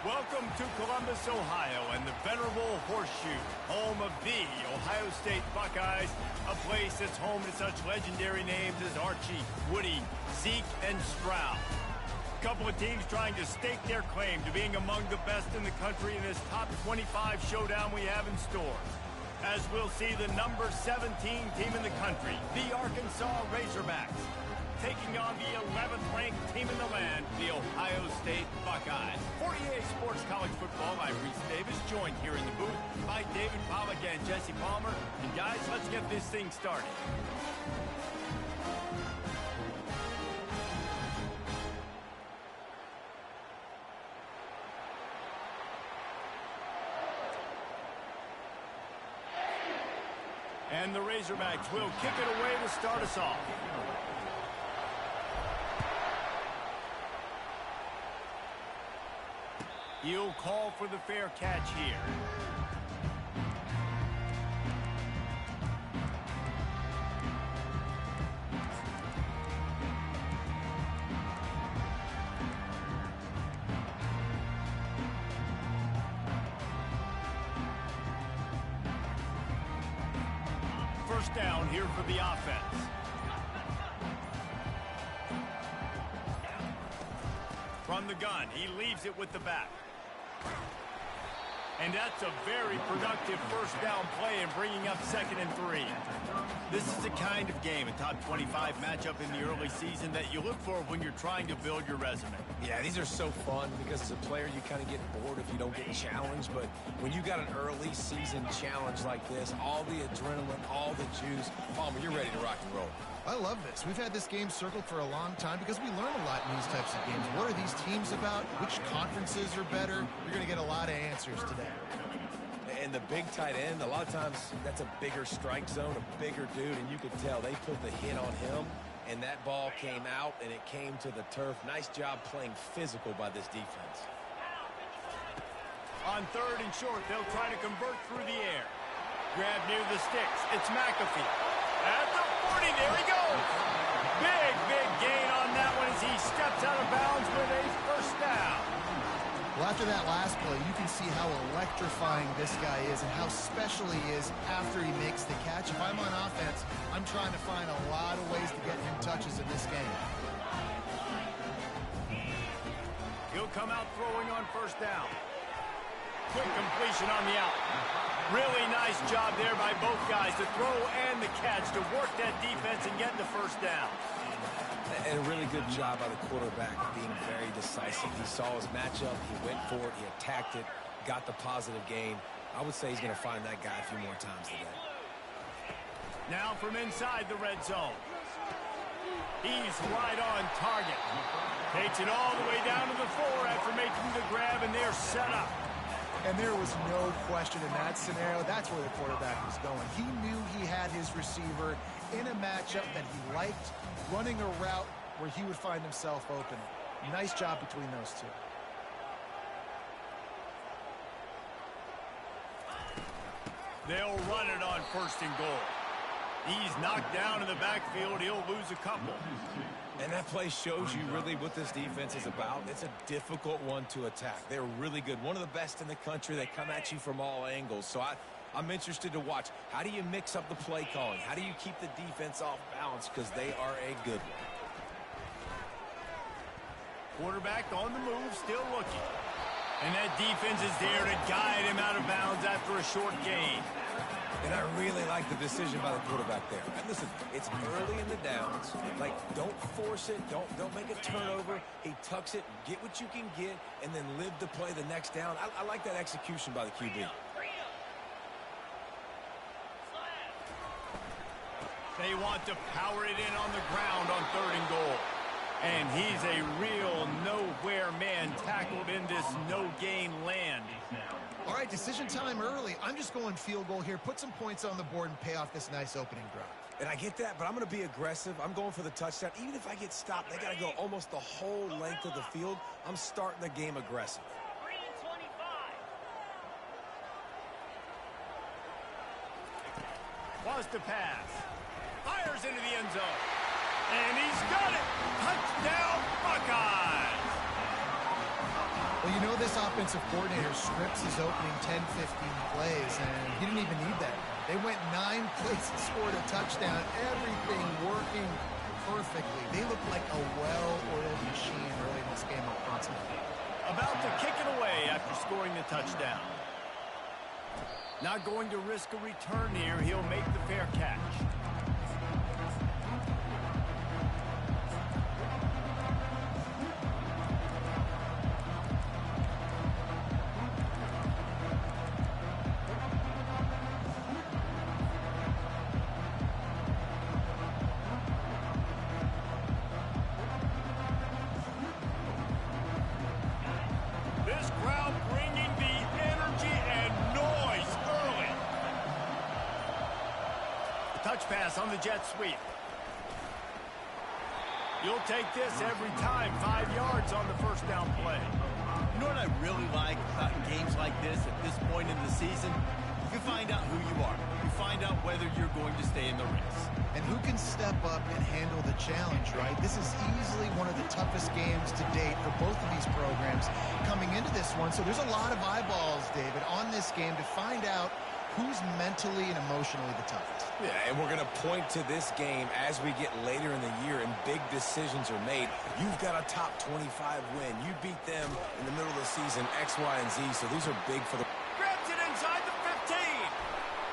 Welcome to Columbus, Ohio, and the venerable Horseshoe, home of the Ohio State Buckeyes, a place that's home to such legendary names as Archie, Woody, Zeke, and Stroud. A couple of teams trying to stake their claim to being among the best in the country in this top 25 showdown we have in store. As we'll see the number 17 team in the country, the Arkansas Razorbacks, taking on the 11th ranked team in the land, the Ohio State Buckeyes. For EA Sports College Football, I'm Reese Davis, joined here in the booth by David Pollack and Jesse Palmer. And guys, let's get this thing started. And the Razorbacks will kick it away to start us off. He'll call for the fair catch here. First down here for the offense. From the gun, he leaves it with the back. And that's a very productive first down play and bringing up 2nd and 3. This is the kind of game, a top 25 matchup in the early season, that you look for when you're trying to build your resume. Yeah, these are so fun because as a player you kind of get bored if you don't get challenged, but when you got an early season challenge like this, all the adrenaline, all the juice, Palmer, you're ready to rock and roll. I love this. We've had this game circled for a long time because we learn a lot in these types of games. What are these teams about? Which conferences are better? You're going to get a lot of answers today. And the big tight end, a lot of times that's a bigger strike zone, a bigger dude, and you could tell they put the hit on him, and that ball came out, and it came to the turf. Nice job playing physical by this defense. On 3rd and short, they'll try to convert through the air. Grab near the sticks. It's McAfee. At the 40, there he goes. Big gain on that one as he steps out of bounds with a first down. Well, after that last play, you can see how electrifying this guy is and how special he is after he makes the catch. If I'm on offense, I'm trying to find a lot of ways to get him touches in this game. He'll come out throwing on first down. Quick completion on the out. Really nice job there by both guys to throw and the catch to work that defense and get the first down. And a really good job by the quarterback being very decisive. He saw his matchup, he went for it, he attacked it, got the positive gain. I would say he's going to find that guy a few more times today. Now from inside the red zone. He's right on target. Takes it all the way down to the 4 after making the grab, and they're set up. And there was no question in that scenario. That's where the quarterback was going. He knew he had his receiver in a matchup that he liked, running a route where he would find himself open. Nice job between those two. They'll run it on 1st and goal. He's knocked down in the backfield. He'll lose a couple. And that play shows you really what this defense is about. It's a difficult one to attack. They're really good. One of the best in the country. They come at you from all angles. So I'm interested to watch. How do you mix up the play calling? How do you keep the defense off balance? Because they are a good one. Quarterback on the move, still looking. And that defense is there to guide him out of bounds after a short gain. And I really like the decision by the quarterback there. And listen, it's early in the downs. Like, don't force it. Don't make a turnover. He tucks it, get what you can get, and then live to play the next down. I like that execution by the QB. They want to power it in on the ground on 3rd and goal. And he's a real nowhere man tackled in this no-gain land. All right, decision time early. I'm just going field goal here. Put some points on the board and pay off this nice opening drive. And I get that, but I'm going to be aggressive. I'm going for the touchdown. Even if I get stopped, they got to go almost the whole length of the field. I'm starting the game aggressive. 3 and 25. Wants to pass. Fires into the end zone. And he's got it. Touchdown, Buckeyes. Well, you know this offensive coordinator scripts his opening 10, 15 plays, and he didn't even need that. They went 9 plays and scored a touchdown. Everything working perfectly. They looked like a well-oiled machine early in this game offensively. About to kick it away after scoring the touchdown. Not going to risk a return here. He'll make the fair catch. This crowd bringing the energy and noise early. Touch pass on the jet sweep. You'll take this every time. 5 yards on the first down play. You know what I really like about games like this at this point in the season? You find out who you are. You find out whether you're going to stay in the race. And who can step up and handle the challenge, right? This is easily one of the toughest games to date for both of these programs coming into this one. So there's a lot of eyeballs, David, on this game to find out who's mentally and emotionally the toughest. Yeah, and we're going to point to this game as we get later in the year and big decisions are made. You've got a top 25 win. You beat them in the middle of the season, X, Y, and Z, so these are big for the... Grabs it inside the 15.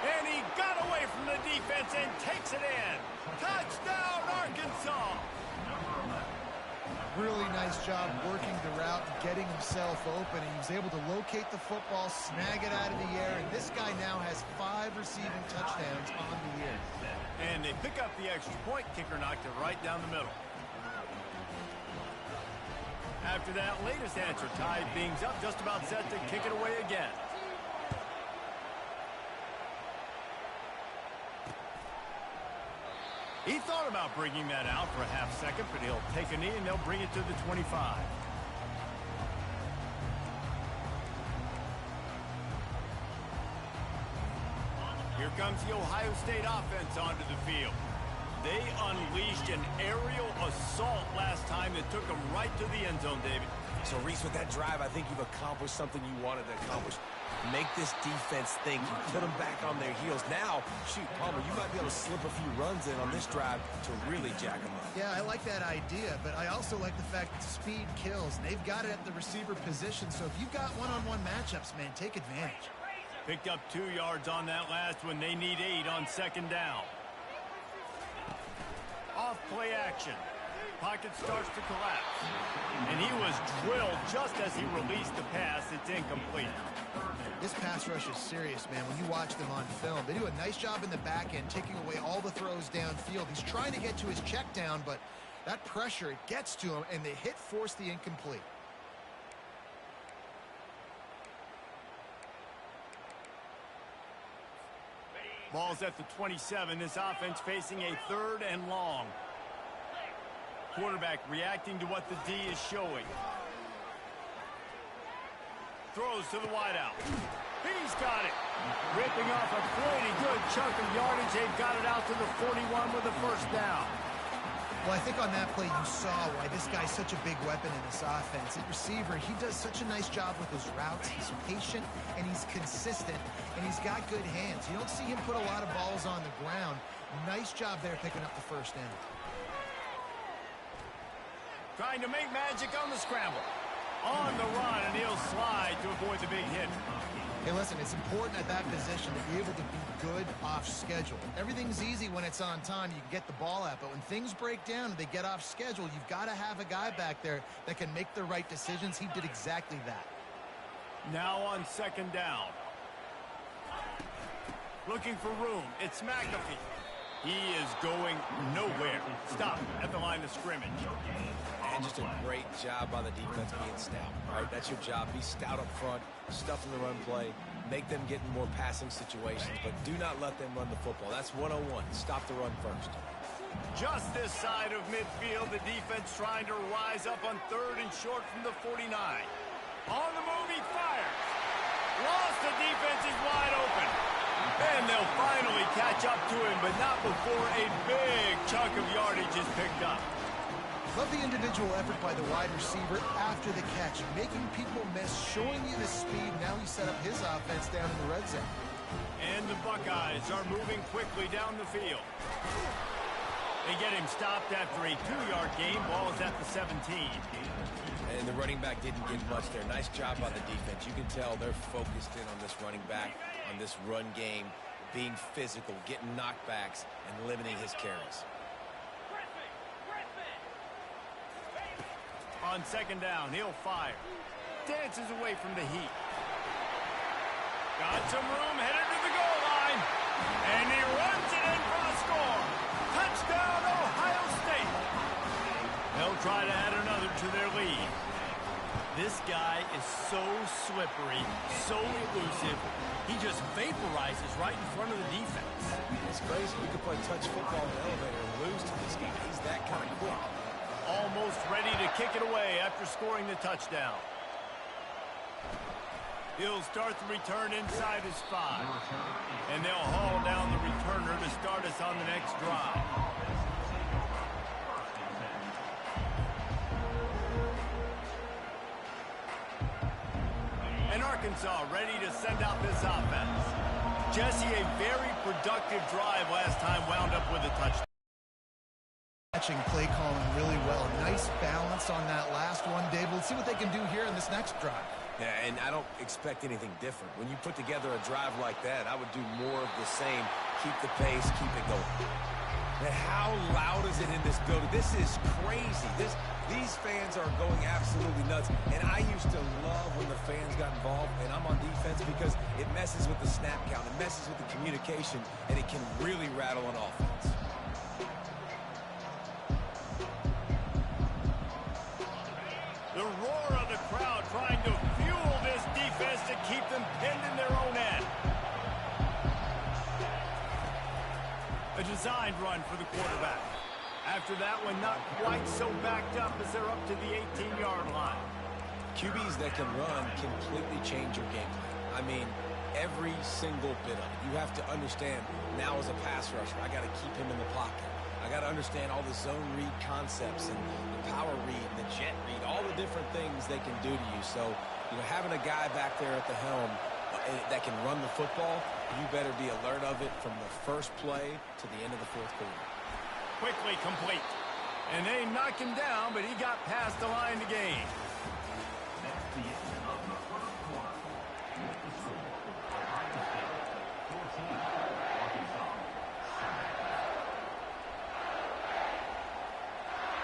And he got away from the defense and takes it in. Touchdown, Arkansas. Really nice job working the route and getting himself open. He was able to locate the football, snag it out of the air, and this guy now has 5 receiving touchdowns on the year. And they pick up the extra point. Kicker knocked it right down the middle. After that latest answer tied things up, just about set to kick it away again. He thought about bringing that out for a half second, but he'll take a knee and they'll bring it to the 25. Here comes the Ohio State offense onto the field. They unleashed an aerial assault last time that took them right to the end zone, David. So, Reese, with that drive, I think you've accomplished something you wanted to accomplish. Make this defense think. You put them back on their heels. Now, shoot, Palmer, you might be able to slip a few runs in on this drive to really jack them up. Yeah, I like that idea, but I also like the fact that speed kills. And they've got it at the receiver position, so if you've got one-on-one matchups, man, take advantage. Picked up 2 yards on that last one. They need 8 on second down. Off play action. Pocket starts to collapse. And he was drilled just as he released the pass. It's incomplete. This pass rush is serious, man. When you watch them on film, they do a nice job in the back end, taking away all the throws downfield. He's trying to get to his check down, but that pressure, it gets to him, and the hit forced the incomplete. Ball's at the 27. This offense facing a 3rd and long. Quarterback reacting to what the D is showing. Throws to the wideout. He's got it. Ripping off a pretty good chunk of yardage. They've got it out to the 41 with a first down. Well, I think on that play you saw why this guy's such a big weapon in this offense. At receiver, he does such a nice job with his routes. He's patient, and he's consistent, and he's got good hands. You don't see him put a lot of balls on the ground. Nice job there picking up the first down. Trying to make magic on the scramble. On the run, and he'll slide to avoid the big hit. Hey, listen, it's important at that position to be able to be good off schedule. Everything's easy when it's on time. You can get the ball out, but when things break down and they get off schedule, you've got to have a guy back there that can make the right decisions. He did exactly that. Now on second down. Looking for room. It's McAfee. He is going nowhere. Stop at the line of scrimmage. And just a great job by the defense being stout. All right, that's your job. Be stout up front, stuff in the run play, make them get in more passing situations, but do not let them run the football. That's 101. Stop the run first. Just this side of midfield, the defense trying to rise up on 3rd and short from the 49. On the move, he fires. Lost, the defense is wide open. And they'll finally catch up to him, but not before a big chunk of yardage is picked up. Love the individual effort by the wide receiver after the catch, making people miss, showing you the speed. Now he set up his offense down in the red zone. And the Buckeyes are moving quickly down the field. They get him stopped after a 2-yard gain. Ball is at the 17. And the running back didn't get much there. Nice job by the defense. You can tell they're focused in on this running back, on this run game, being physical, getting knockbacks, and limiting his carries. On second down, he'll fire. Dances away from the heat. Got some room, headed to the goal line. And he runs it in for the score. Touchdown, Ohio State. They'll try to add another to their lead. This guy is so slippery, so elusive. He just vaporizes right in front of the defense. It's crazy. You could play touch football in the elevator and lose to this guy. He's that kind of quick. Almost ready to kick it away after scoring the touchdown. He'll start the return inside his 5. And they'll haul down the returner to start us on the next drive. And Arkansas ready to send out this offense. Jesse, a very productive drive last time, wound up with a touchdown. Matching play calling really well. Nice balance on that last one, Dave. Let's see what they can do here in this next drive. Yeah, and I don't expect anything different. When you put together a drive like that, I would do more of the same. Keep the pace, keep it going. Man, how loud is it in this building? This is crazy. These fans are going absolutely nuts. And I used to love when the fans got involved, and I'm on defense because it messes with the snap count. It messes with the communication, and it can really rattle an offense. The roar of the crowd trying to fuel this defense to keep them pinned in their own end. A designed run for the quarterback. After that one, not quite so backed up as they're up to the 18-yard line. QBs that can run completely change your game plan. I mean, every single bit of it. You have to understand now as a pass rusher, I got to keep him in the pocket. I got to understand all the zone read concepts and the power read and the jet read, all the different things they can do to you. So, you know, having a guy back there at the helm that can run the football, you better be alert of it from the first play to the end of the fourth quarter. Quickly complete. And they knock him down, but he got past the line to gain.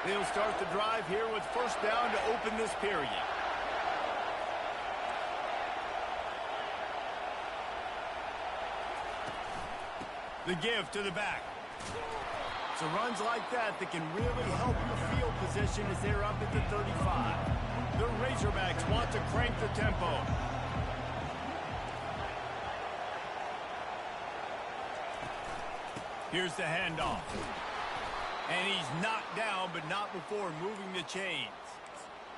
They'll start the drive here with first down to open this period. The give to the back. So runs like that can really help your field position as they're up at the 35. The Razorbacks want to crank the tempo. Here's the handoff. And he's knocked down, but not before moving the chains.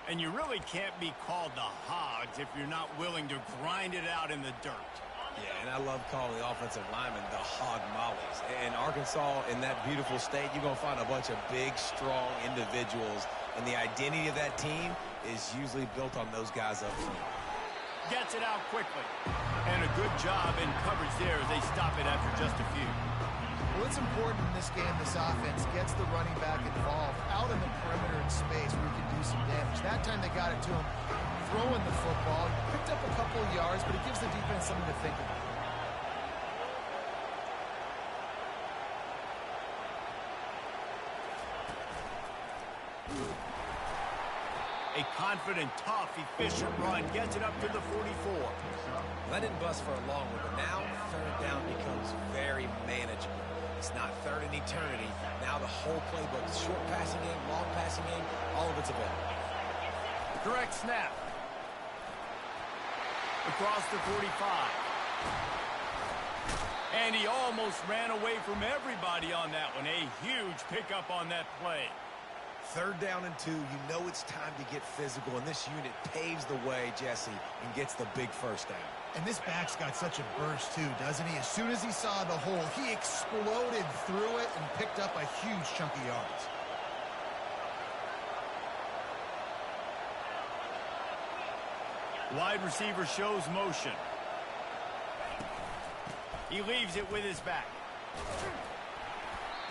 And you really can't be called the Hogs if you're not willing to grind it out in the dirt. Yeah, and I love calling the offensive linemen the hog mollies. In Arkansas, in that beautiful state, you're going to find a bunch of big, strong individuals. And the identity of that team is usually built on those guys up front. Gets it out quickly. And a good job in coverage there as they stop it after just a few. Well, it's important in this game, this offense gets the running back involved out in the perimeter in space where he can do some damage. That time they got it to him throwing the football. He picked up a couple of yards, but it gives the defense something to think about. A confident, tough, efficient run gets it up to the 44. That didn't bust for a long one, but now third down becomes very manageable. It's not third in eternity. Now the whole playbook, short passing game, long passing game, all of it's available. Direct snap. Across the 45. And he almost ran away from everybody on that one. A huge pickup on that play. Third down and 2, you know it's time to get physical, and this unit paves the way, Jesse, and gets the big first down. And this back's got such a burst, too, doesn't he? As soon as he saw the hole, he exploded through it and picked up a huge chunk of yards. Wide receiver shows motion. He leaves it with his back.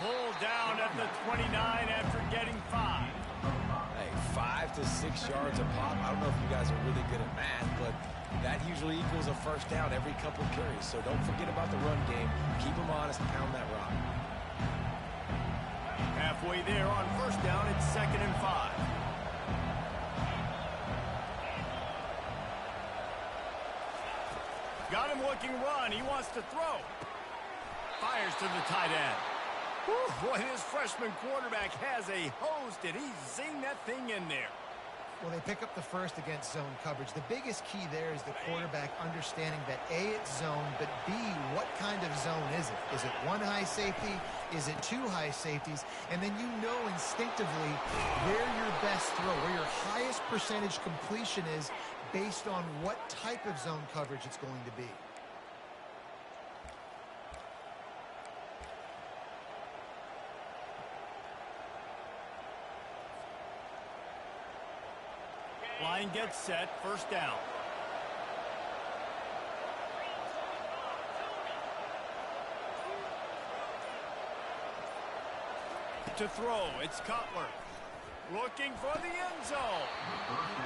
Pulled down at the 29 after getting 5. Hey, 5 to 6 yards a pop. I don't know if you guys are really good at math, but that usually equals a first down every couple of carries. So don't forget about the run game. Keep them honest and pound that rock. Halfway there on first down, it's 2nd and 5. Got him looking run. He wants to throw. Fires to the tight end. Whew, boy, this freshman quarterback has a host, and he's zinged that thing in there. Well, they pick up the first against zone coverage. The biggest key there is the quarterback understanding that A, it's zone, but B, what kind of zone is it? Is it one high safety? Is it two high safeties? And then you know instinctively where your best throw, where your highest percentage completion is based on what type of zone coverage it's going to be. Line gets set, first down. To throw, it's Cutler. Looking for the end zone.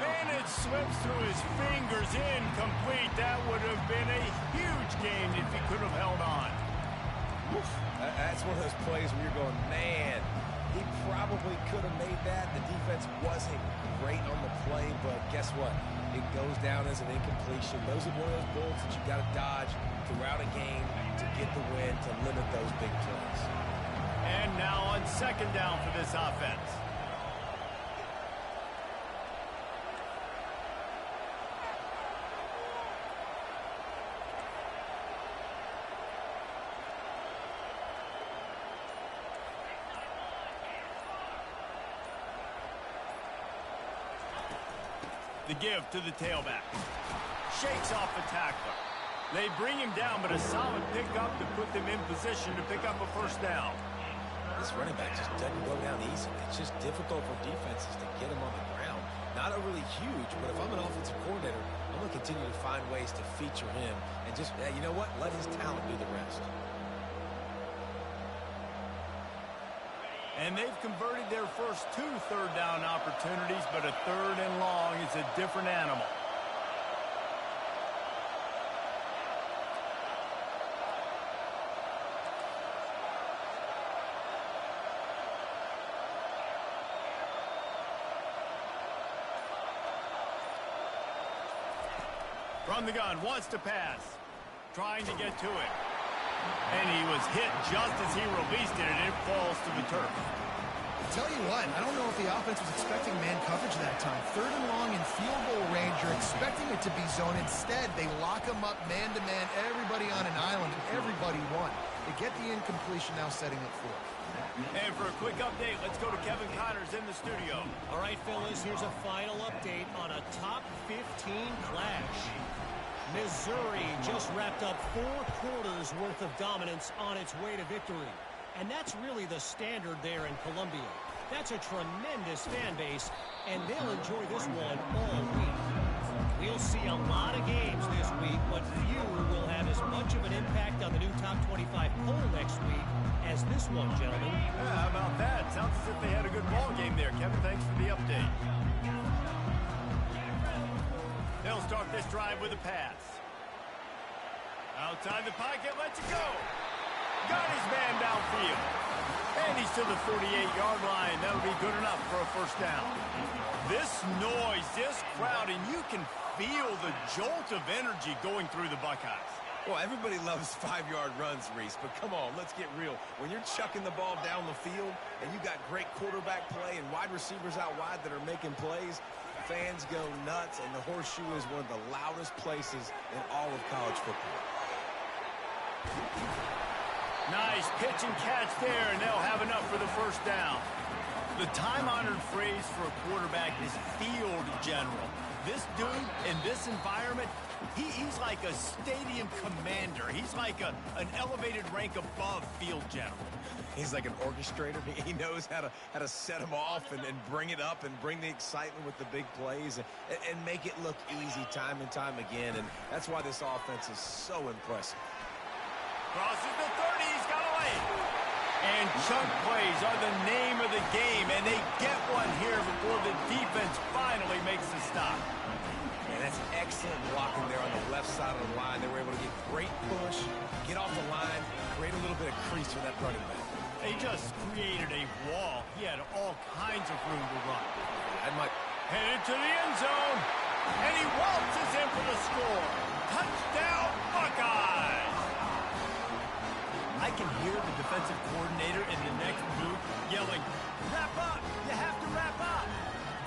And it slips through his fingers, incomplete. That would have been a huge gain if he could have held on. Oof. That's one of those plays where you're going, man, he probably could have made that. The defense wasn't great on the play, but guess what? It goes down as an incompletion. Those are one of those bullets that you've got to dodge throughout a game to get the win, to limit those big plays. And now on second down for this offense. The give to the tailback. Shakes off the tackler. They bring him down, but a solid pickup to put them in position to pick up a first down. This running back just doesn't go down easy. It's just difficult for defenses to get him on the ground. Not overly huge, but if I'm an offensive coordinator, I'm going to continue to find ways to feature him and just, you know what, let his talent do the rest. And they've converted their first 2 third-down opportunities, but a 3rd and long is a different animal. From the gun, wants to pass. Trying to get to it. And he was hit just as he released it, and it falls to the turf. Tell you what, I don't know if the offense was expecting man coverage that time. 3rd and long in field goal range, you're expecting it to be zone. Instead, they lock him up man-to-man, everybody on an island, and everybody won. They get the incompletion, now setting it forth. And for a quick update, let's go to Kevin Connors in the studio. All right, fellas, here's a final update on a top 15 clash. Missouri just wrapped up 4 quarters worth of dominance on its way to victory. And that's really the standard there in Columbia. That's a tremendous fan base, and they'll enjoy this one all week. We'll see a lot of games this week, but few will have as much of an impact on the new top 25 poll next week as this one, gentlemen. Yeah, how about that? Sounds as if they had a good ball game there. Kevin, thanks for the update. They'll start this drive with a pass. Outside the pocket, lets it go. Got his man downfield. And he's to the 48-yard line. That'll be good enough for a first down. This noise, this crowd, and you can feel the jolt of energy going through the Buckeyes. Well, everybody loves 5-yard runs, Reese, but come on, let's get real. When you're chucking the ball down the field and you got great quarterback play and wide receivers out wide that are making plays, fans go nuts, and the Horseshoe is one of the loudest places in all of college football. Nice pitch and catch there, and they'll have enough for the first down. The time-honored phrase for a quarterback is field general. This dude, in this environment, he's like a stadium commander. He's like an elevated rank above field general. He's like an orchestrator. He knows how to set them off and bring it up and bring the excitement with the big plays and make it look easy time and time again. And that's why this offense is so impressive. Crosses the 30, he's got a lane. And chunk plays are the name of the game, and they get one here before the defense finally makes the stop. And that's excellent blocking there on the left side of the line. They were able to get great push, get off the line, create a little bit of crease for that running back. They just created a wall. He had all kinds of room to run. Headed to the end zone, and he waltzes in for the score. Touchdown, Buckeyes! I can hear the defensive coordinator in the next booth yelling, "Wrap up! You have to wrap up!"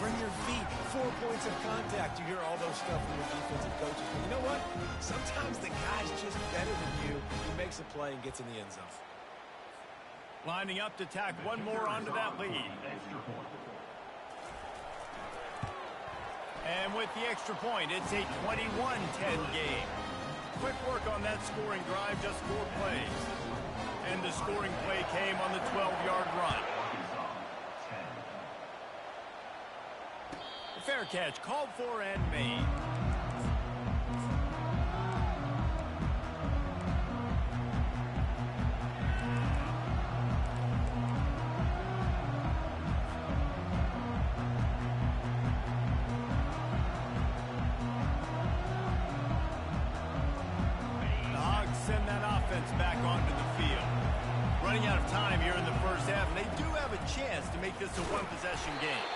Bring your feet, 4 points of contact. You hear all those stuff from your defensive coaches. But you know what? Sometimes the guy's just better than you. He makes a play and gets in the end zone. Lining up to tack one more onto that lead. And with the extra point, it's a 21-10 game. Quick work on that scoring drive, just 4 plays. And the scoring play came on the 12-yard run. A fair catch called for and made. Back onto the field. Running out of time here in the first half, and they do have a chance to make this a one-possession game.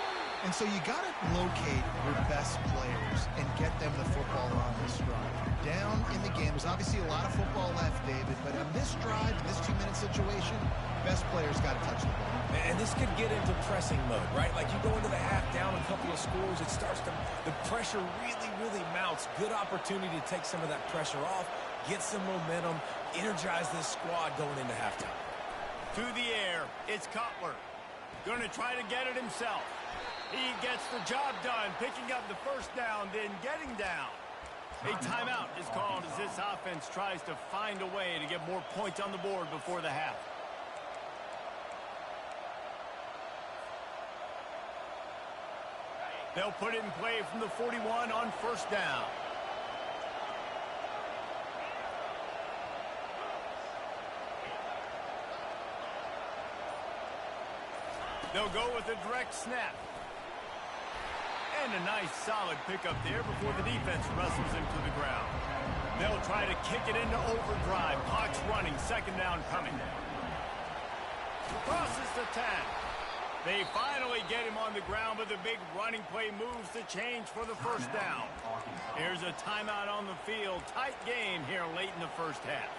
And so you got to locate your best players and get them the football on this drive. Down in the game, there's obviously a lot of football left, David, but on this drive, this 2-minute situation, best players got to touch the ball. And this could get into pressing mode, right? Like you go into the half down a couple of scores, it starts to, the pressure really mounts. Good opportunity to take some of that pressure off, get some momentum, energize this squad going into halftime. To the air, it's Cutler. Going to try to get it himself. He gets the job done, picking up the first down, then getting down. A timeout is called as this offense tries to find a way to get more points on the board before the half. They'll put it in play from the 41 on first down. They'll go with a direct snap. And a nice solid pickup there before the defense wrestles him to the ground. They'll try to kick it into overdrive. Clock's running, second down coming. Crosses the 10. They finally get him on the ground, but the big running play moves the change for the first down. Here's a timeout on the field. Tight game here late in the first half.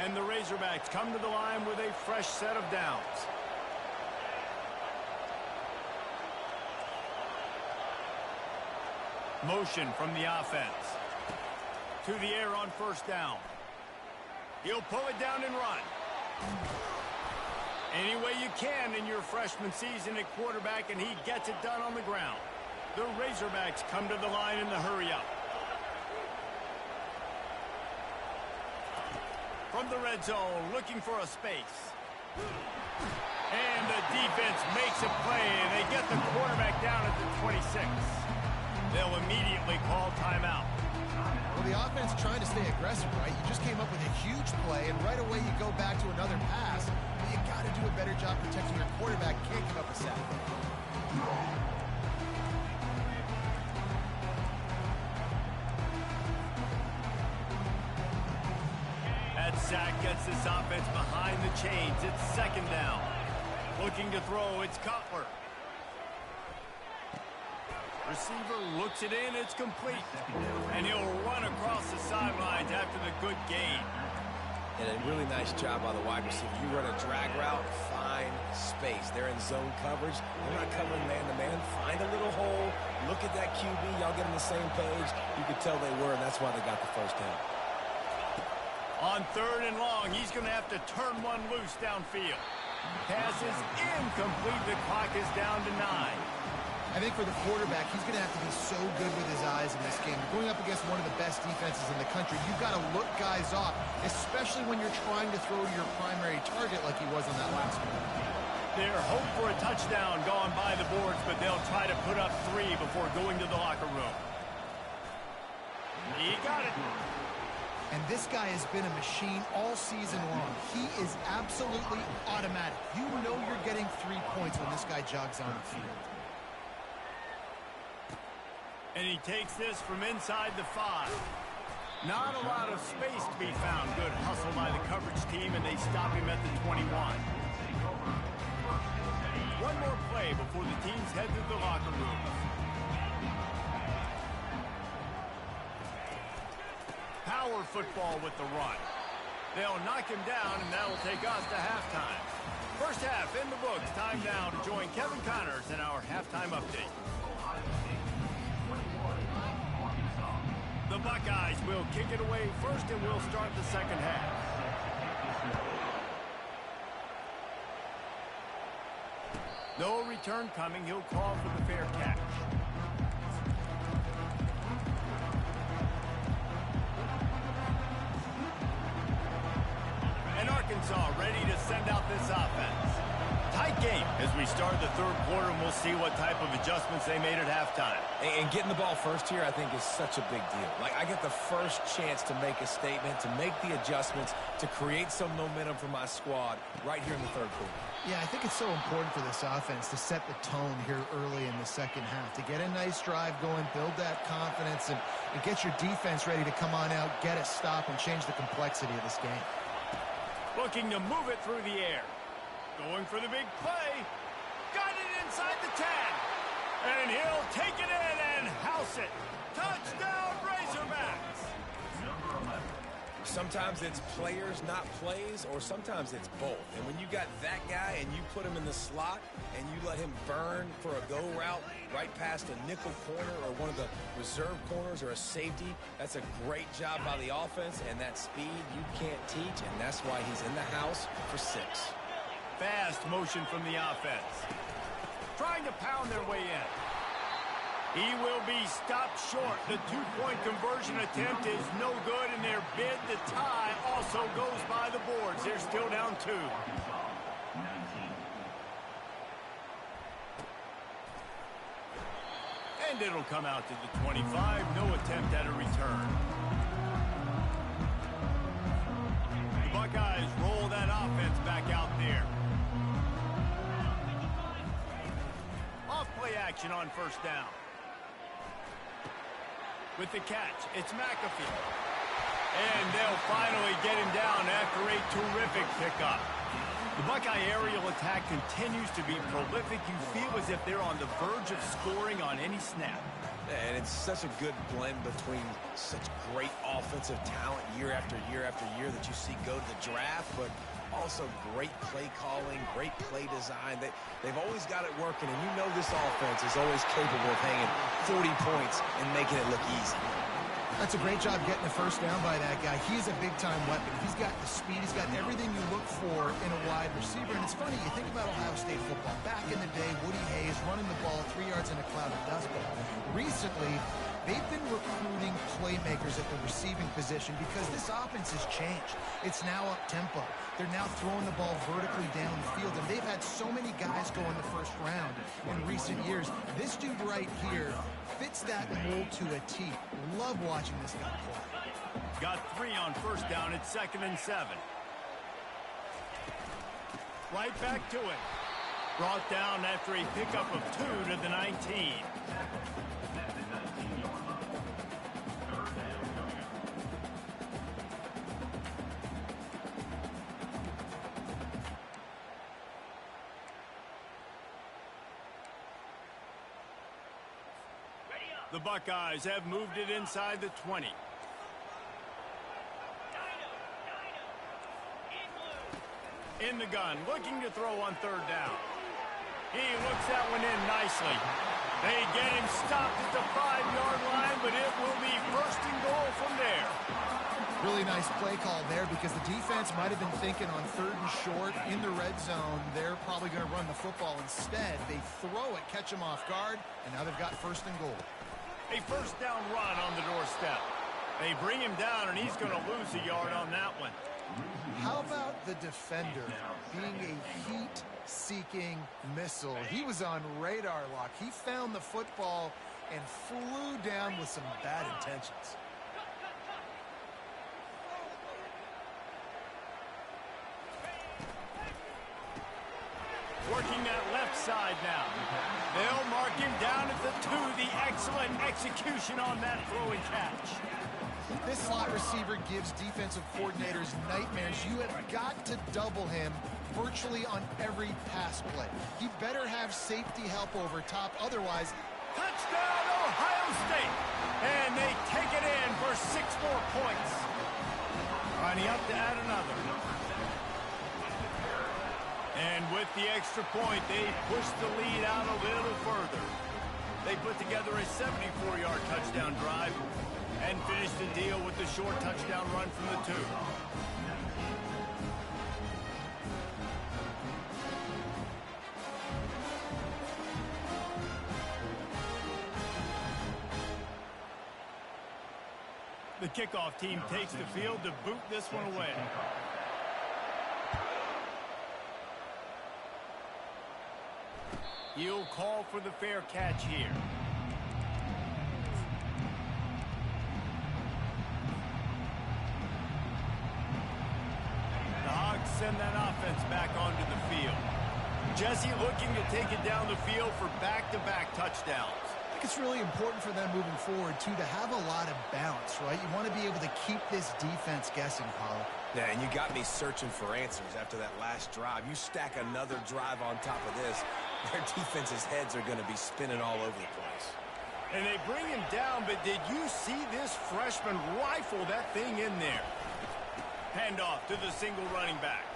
And the Razorbacks come to the line with a fresh set of downs. Motion from the offense. To the air on first down. He'll pull it down and run. Any way you can in your freshman season at quarterback, and he gets it done on the ground. The Razorbacks come to the line in the hurry-up. From the red zone, looking for a space. And the defense makes a play, and they get the quarterback down at the 26. They'll immediately call timeout. Well, the offense trying to stay aggressive, right? You just came up with a huge play, and right away you go back to another pass. But you got to do a better job protecting your quarterback. Can't give up a sack. That sack gets this offense behind the chains. It's second down. Looking to throw, it's Cutler. Receiver looks it in, it's complete. And he'll run across the sidelines after the good gain. And a really nice job by the wide receiver. You run a drag route, find space. They're in zone coverage. They're not covering man-to-man. Find a little hole. Look at that QB. Y'all get on the same page. You could tell they were, and that's why they got the first down. On third and long, he's going to have to turn one loose downfield. Pass is incomplete. The clock is down to 9. I think for the quarterback, he's going to have to be so good with his eyes in this game. You're going up against one of the best defenses in the country. You've got to look guys off, especially when you're trying to throw to your primary target like he was on that last one. Their hope for a touchdown gone by the boards, but they'll try to put up 3 before going to the locker room. He got it. And this guy has been a machine all season long. He is absolutely automatic. You know you're getting 3 points when this guy jogs on the field. And he takes this from inside the 5. Not a lot of space to be found. Good hustle by the coverage team, and they stop him at the 21. One more play before the teams head to the locker room. Power football with the run. They'll knock him down, and that'll take us to halftime. First half in the books. Time now to join Kevin Connors in our halftime update. The Buckeyes will kick it away first, and we'll start the second half. No return coming. He'll call for the fair catch. And Arkansas ready to send out this offense. Tight game as we start the third quarter, and we'll see what type of adjustments they made at halftime. And getting the ball first here, I think, is such a big deal. Like, I get the first chance to make a statement, to make the adjustments, to create some momentum for my squad right here in the third quarter. Yeah, I think it's so important for this offense to set the tone here early in the second half, to get a nice drive going, build that confidence, and get your defense ready to come on out, get a stop, and change the complexity of this game. Looking to move it through the air. Going for the big play. Got it inside the 10. And he'll take it in and house it. Touchdown, Razorbacks. Sometimes it's players, not plays, or sometimes it's both. And when you got that guy and you put him in the slot and you let him burn for a go route right past a nickel corner or one of the reserve corners or a safety, that's a great job by the offense, and that speed you can't teach, and that's why he's in the house for 6. Fast motion from the offense. Trying to pound their way in. He will be stopped short. The 2-point conversion attempt is no good, and their bid to tie also goes by the boards. They're still down 2. And it'll come out to the 25. No attempt at a return. The Buckeyes roll that offense back out there. Off-play action on first down. With the catch, it's McAfee. And they'll finally get him down after a terrific pickup. The Buckeye aerial attack continues to be prolific. You feel as if they're on the verge of scoring on any snap. And it's such a good blend between such great offensive talent year after year after year that you see go to the draft, but also great play calling, great play design. They've always got it working, and you know this offense is always capable of hanging 40 points and making it look easy. That's a great job getting the first down by that guy. He's a big-time weapon. He's got the speed. He's got everything you look for in a wide receiver. And it's funny, you think about Ohio State football. Back in the day, Woody Hayes running the ball 3 yards in a cloud of dust. But recently, they've been recruiting playmakers at the receiving position because this offense has changed. It's now up-tempo. They're now throwing the ball vertically down the field, and they've had so many guys go in the first round in recent years. This dude right here fits that mold to a T. Love watching this guy play. Got 3 on first down. It's 2nd and 7. Right back to it. Brought down after a pickup of 2 to the 19. The Buckeyes have moved it inside the 20. In the gun, looking to throw on third down. He looks that one in nicely. They get him stopped at the 5-yard line, but it will be 1st and goal from there. Really nice play call there because the defense might have been thinking on 3rd and short in the red zone. They're probably going to run the football instead. They throw it, catch them off guard, and now they've got 1st and goal. A 1st down run on the doorstep. They bring him down, and he's going to lose a yard on that one. How about the defender being a heat-seeking missile? He was on radar lock. He found the football and flew down with some bad intentions. Working that left side now. They'll mark him down at the 2. The excellent execution on that throw and catch. This slot receiver gives defensive coordinators nightmares. You have got to double him virtually on every pass play. He better have safety help over top. Otherwise, touchdown, Ohio State. And they take it in for 6 more points. Lining up to add another. And with the extra point, they push the lead out a little further. They put together a 74-yard touchdown drive and finish the deal with the short touchdown run from the 2. The kickoff team takes the field to boot this one away. He'll call for the fair catch here. The Hogs send that offense back onto the field. Jesse looking to take it down the field for back-to-back touchdowns. I think it's really important for them moving forward, too, to have a lot of balance, right? You want to be able to keep this defense guessing, Paulo. Yeah, and you got me searching for answers after that last drive. You stack another drive on top of this, their defense's heads are going to be spinning all over the place. And they bring him down, but did you see this freshman rifle that thing in there? Handoff to the single running back.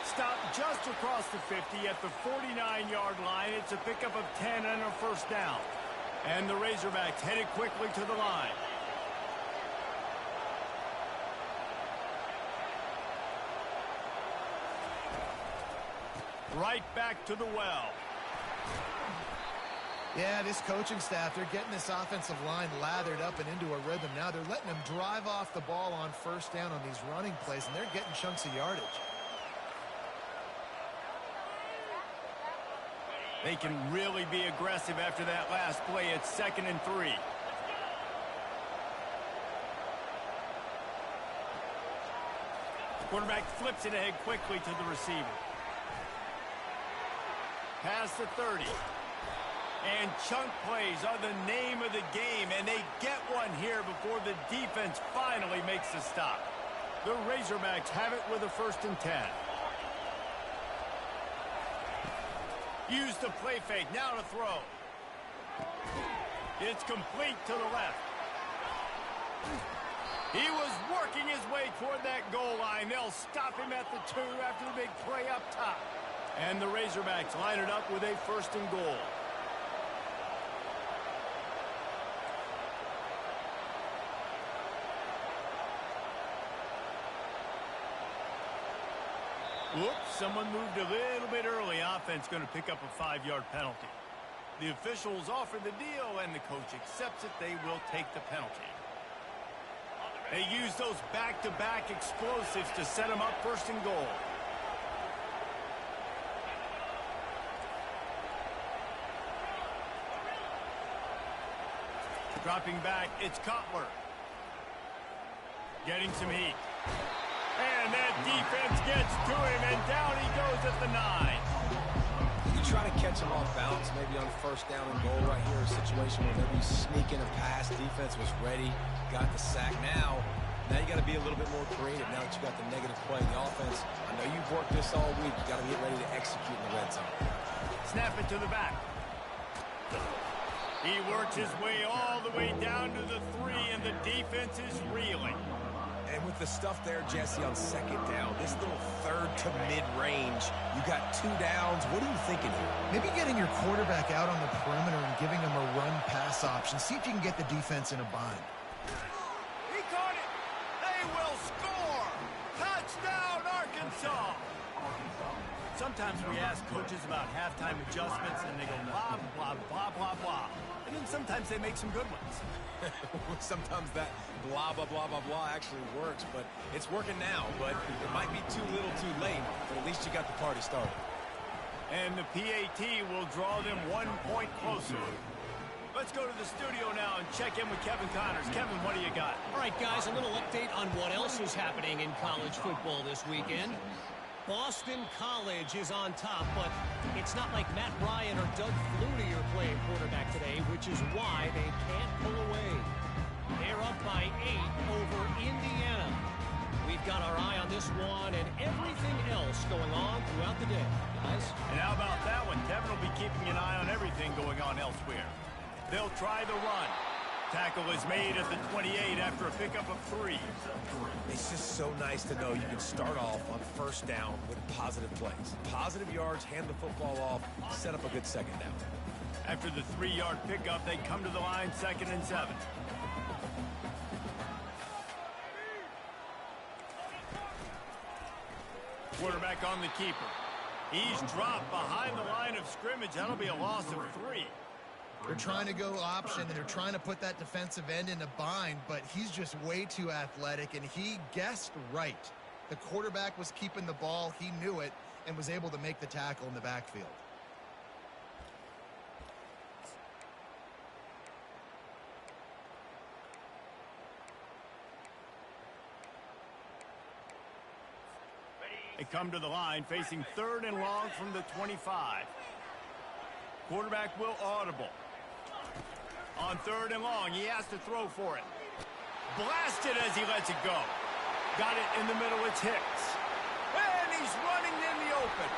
Stop just across the 50 at the 49-yard line. It's a pickup of 10 and a 1st down. And the Razorbacks headed quickly to the line. Right back to the well. Yeah, this coaching staff, they're getting this offensive line lathered up and into a rhythm. Now they're letting them drive off the ball on 1st down on these running plays, and they're getting chunks of yardage. They can really be aggressive after that last play. It's 2nd and 3. Quarterback flips it ahead quickly to the receiver. Past the 30. And chunk plays are the name of the game, and they get one here before the defense finally makes the stop. The Razorbacks have it with a 1st and 10. Use the play fake, now to throw. It's complete to the left. He was working his way toward that goal line. They'll stop him at the 2 after the big play up top. And the Razorbacks line it up with a 1st and goal. Whoops, someone moved a little bit early. Offense going to pick up a 5-yard penalty. The officials offer the deal, and the coach accepts it. They will take the penalty. They use those back-to-back explosives to set them up 1st and goal. Dropping back, it's Cutler. Getting some heat. And that defense gets to him, and down he goes at the 9. You try to catch him off balance, maybe on 1st down and goal right here, a situation where maybe sneaking a pass. Defense was ready, got the sack. Now you got to be a little bit more creative now that you got the negative play. The offense, I know you've worked this all week. You got to get ready to execute in the red zone. Snap it to the back. He works his way all the way down to the 3, and the defense is reeling. And with the stuff there, Jesse, on 2nd down, this little 3rd to mid-range, you got 2 downs. What are you thinking here? Maybe getting your quarterback out on the perimeter and giving him a run-pass option. See if you can get the defense in a bind. He caught it. Touchdown, Arkansas! Sometimes we ask coaches about halftime adjustments, and they go blah, blah, blah, blah, blah. And then sometimes they make some good ones. Sometimes that blah, blah, blah, blah, blah actually works, but it's working now. But it might be too little too late, but at least you got the party started. And the PAT will draw them 1 point closer. Let's go to the studio now and check in with Kevin Connors. Kevin, what do you got? All right, guys, a little update on what else is happening in college football this weekend. Boston College is on top, but it's not like Matt Ryan or Doug Flutie are playing quarterback today, which is why they can't pull away. They're up by 8 over Indiana. We've got our eye on this one and everything else going on throughout the day, guys. And how about that one? Kevin will be keeping an eye on everything going on elsewhere. They'll try the run. Tackle is made at the 28 after a pickup of 3. It's just so nice to know you can start off on first down with positive plays. Positive yards, hand the football off, set up a good second down. After the 3-yard pickup, they come to the line 2nd and 7. Quarterback on the keeper. He's dropped behind the line of scrimmage. That'll be a loss of 3. They're trying to go option, and they're trying to put that defensive end in a bind, but he's just way too athletic, and he guessed right. The quarterback was keeping the ball. He knew it and was able to make the tackle in the backfield. They come to the line facing 3rd and long from the 25. Quarterback will audible. On 3rd and long, he has to throw for it. Blasted as he lets it go. Got it in the middle, it's Hicks. And he's running in the open.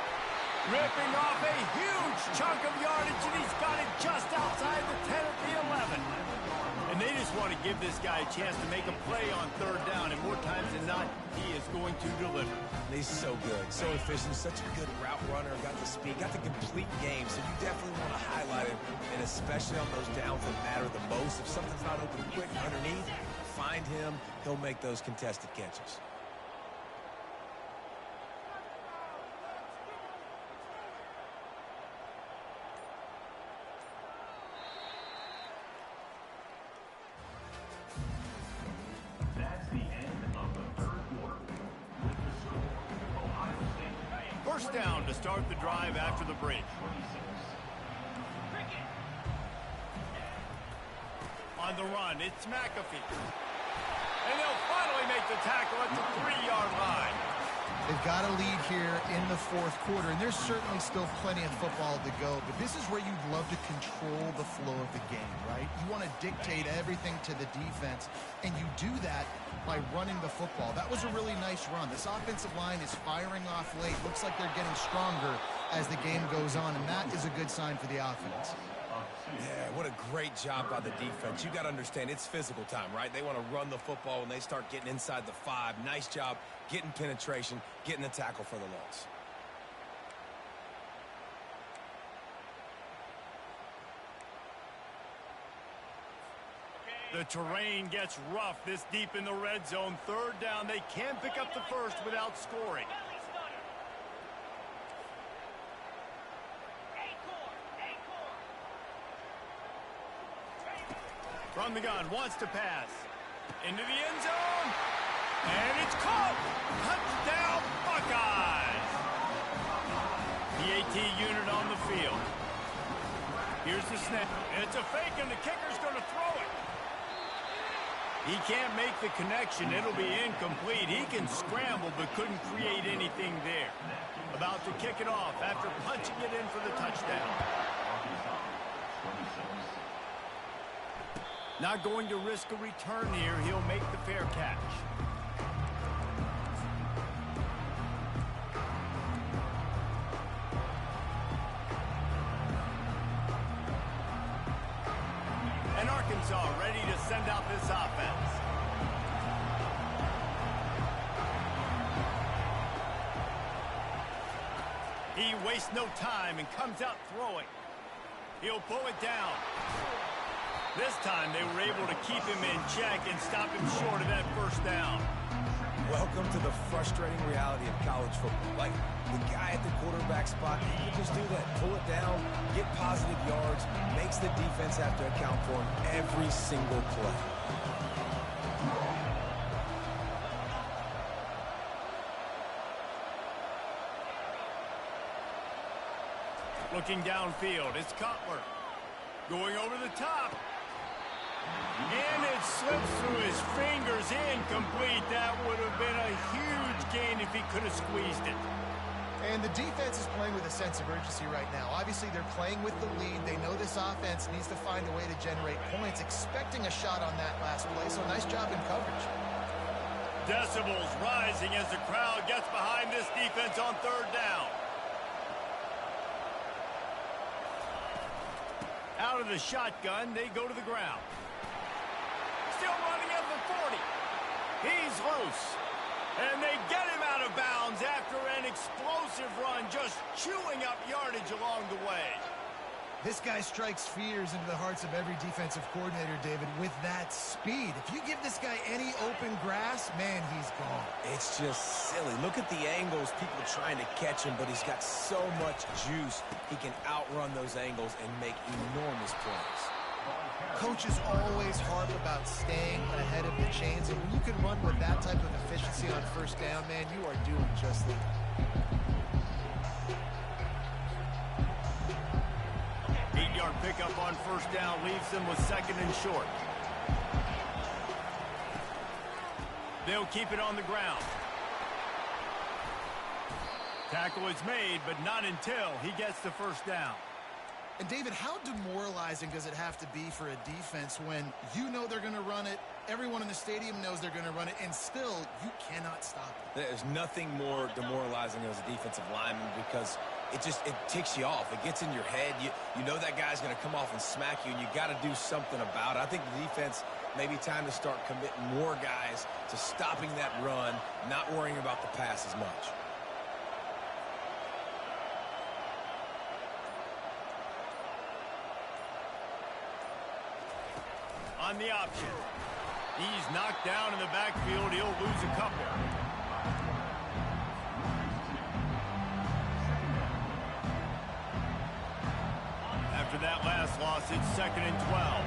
Ripping off a huge chunk of yardage, and he's got it just outside the 10 at the 11. And they just want to give this guy a chance to make a play on 3rd down, and more times than not, he is going to deliver. He's so good, so efficient, such a good route runner, got the speed, got the complete game, so you definitely want to highlight him, and especially on those downs that matter the most. If something's not open quick underneath, find him, he'll make those contested catches. First down to start the drive after the break. On the run, it's McAfee. And they'll finally make the tackle at the 3-yard line. They've got a lead here in the 4th quarter, and there's certainly still plenty of football to go, but this is where you'd love to control the flow of the game, right? You want to dictate everything to the defense, and you do that by running the football. That was a really nice run. This offensive line is firing off late. Looks like they're getting stronger as the game goes on, and that is a good sign for the offense. Yeah, what a great job by the defense. You got to understand, it's physical time, right? They want to run the football when they start getting inside the 5. Nice job getting penetration, getting the tackle for the loss. The terrain gets rough this deep in the red zone. 3rd down, they can pick up the first without scoring. From the gun, wants to pass. Into the end zone. And it's caught. Touchdown, Buckeyes. PAT unit on the field. Here's the snap. It's a fake, and the kicker's going to throw it. He can't make the connection. It'll be incomplete. He can scramble, but couldn't create anything there. About to kick it off after punching it in for the touchdown. Not going to risk a return here. He'll make the fair catch. And Arkansas ready to send out this offense. He wastes no time and comes out throwing. He'll pull it down. This time they were able to keep him in check and stop him short of that first down. Welcome to the frustrating reality of college football. Like, the guy at the quarterback spot, he can just do that. Pull it down, get positive yards, makes the defense have to account for him every single play. Looking downfield, it's Cutler. Going over the top. And it slips through his fingers, incomplete. That would have been a huge gain if he could have squeezed it. And the defense is playing with a sense of urgency right now. Obviously, they're playing with the lead. They know this offense needs to find a way to generate points, expecting a shot on that last play. So nice job in coverage. Decibels rising as the crowd gets behind this defense on third down. Out of the shotgun, they go to the ground. Still running at the 40. He's loose. And they get him out of bounds after an explosive run, just chewing up yardage along the way. This guy strikes fears into the hearts of every defensive coordinator, David, with that speed. If you give this guy any open grass, man, he's gone. It's just silly. Look at the angles, people trying to catch him, but he's got so much juice. He can outrun those angles and make enormous plays. Coaches always harp about staying ahead of the chains, and when you can run with that type of efficiency on first down, man, you are doing just that. 8-yard pickup on first down leaves them with second and short. They'll keep it on the ground. Tackle is made, but not until he gets the first down. And, David, how demoralizing does it have to be for a defense when you know they're going to run it, everyone in the stadium knows they're going to run it, and still you cannot stop it? There's nothing more demoralizing as a defensive lineman because it ticks you off. It gets in your head. You know that guy's going to come off and smack you, and you got to do something about it. I think the defense may be time to start committing more guys to stopping that run, not worrying about the pass as much. On the option. He's knocked down in the backfield. He'll lose a couple. After that last loss, it's second and 12.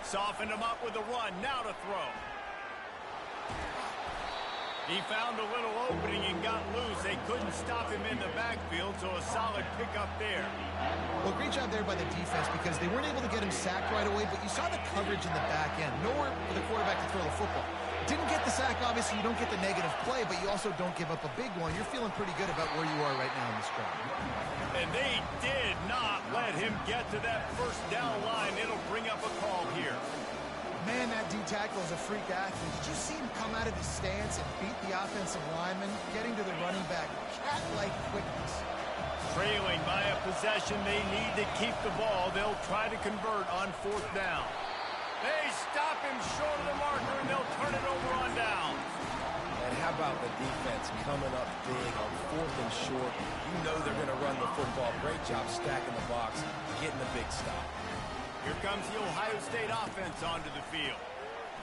Softened him up with a run. Now to throw. He found a little opening and got loose. They couldn't stop him in the backfield, so a solid pickup there. Well, great job there by the defense because they weren't able to get him sacked right away, but you saw the coverage in the back end. Nowhere for the quarterback to throw the football. Didn't get the sack, obviously. You don't get the negative play, but you also don't give up a big one. You're feeling pretty good about where you are right now in this drive. And they did not let him get to that first down line. It'll bring up a call here. Man, that D-tackle is a freak athlete. Did you see him come out of his stance and beat the offensive lineman, getting to the running back? Cat-like quickness. Trailing by a possession, they need to keep the ball. They'll try to convert on fourth down. They stop him short of the marker, and they'll turn it over on down. And how about the defense coming up big on fourth and short? You know they're going to run the football. Great job stacking the box, getting the big stop. Here comes the Ohio State offense onto the field.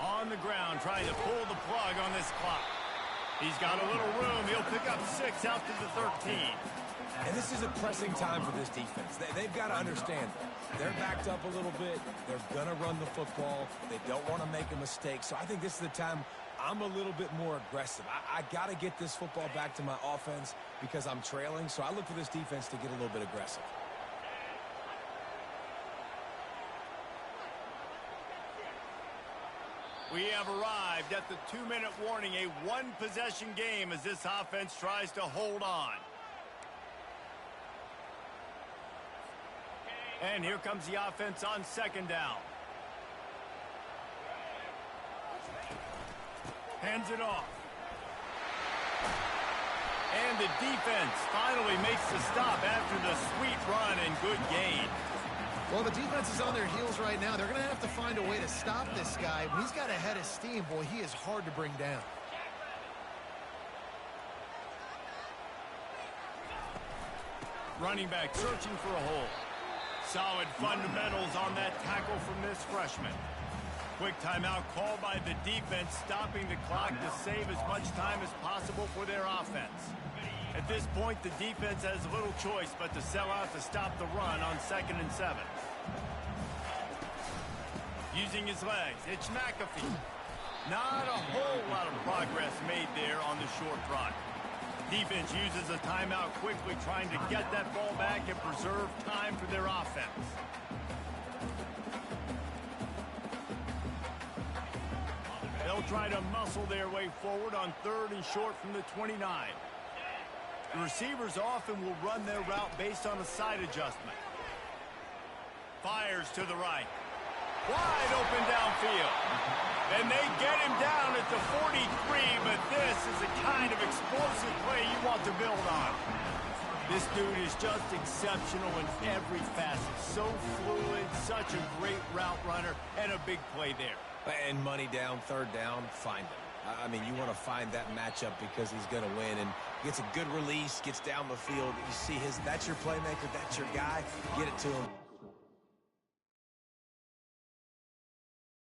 On the ground, trying to pull the plug on this clock. He's got a little room. He'll pick up 6 out to the 13. And this is a pressing time for this defense. They've got to understand that. They're backed up a little bit. They're going to run the football. They don't want to make a mistake. So I think this is the time I'm a little bit more aggressive. I got to get this football back to my offense because I'm trailing. So I look for this defense to get a little bit aggressive. We have arrived at the 2-minute warning, a one-possession game as this offense tries to hold on. And here comes the offense on second down. Hands it off. And the defense finally makes the stop after the sweet run and good gain. Well, the defense is on their heels right now. They're going to have to find a way to stop this guy. When he's got a head of steam, boy, he is hard to bring down. Running back searching for a hole. Solid fundamentals on that tackle from this freshman. Quick timeout called by the defense, stopping the clock to save as much time as possible for their offense. At this point, the defense has little choice but to sell out to stop the run on 2nd and 7. Using his legs, it's McAfee. Not a whole lot of progress made there on the short run. Defense uses a timeout quickly, trying to get that ball back and preserve time for their offense. They'll try to muscle their way forward on 3rd and short from the 29. The receivers often will run their route based on a side adjustment. Fires to the right. Wide open downfield. And they get him down at the 43, but this is the kind of explosive play you want to build on. This dude is just exceptional in every facet. So fluid, such a great route runner, and a big play there. And money down, 3rd down, find him. I mean, you want to find that matchup because he's going to win, and gets a good release, gets down the field. You see that's your playmaker, that's your guy. Get it to him.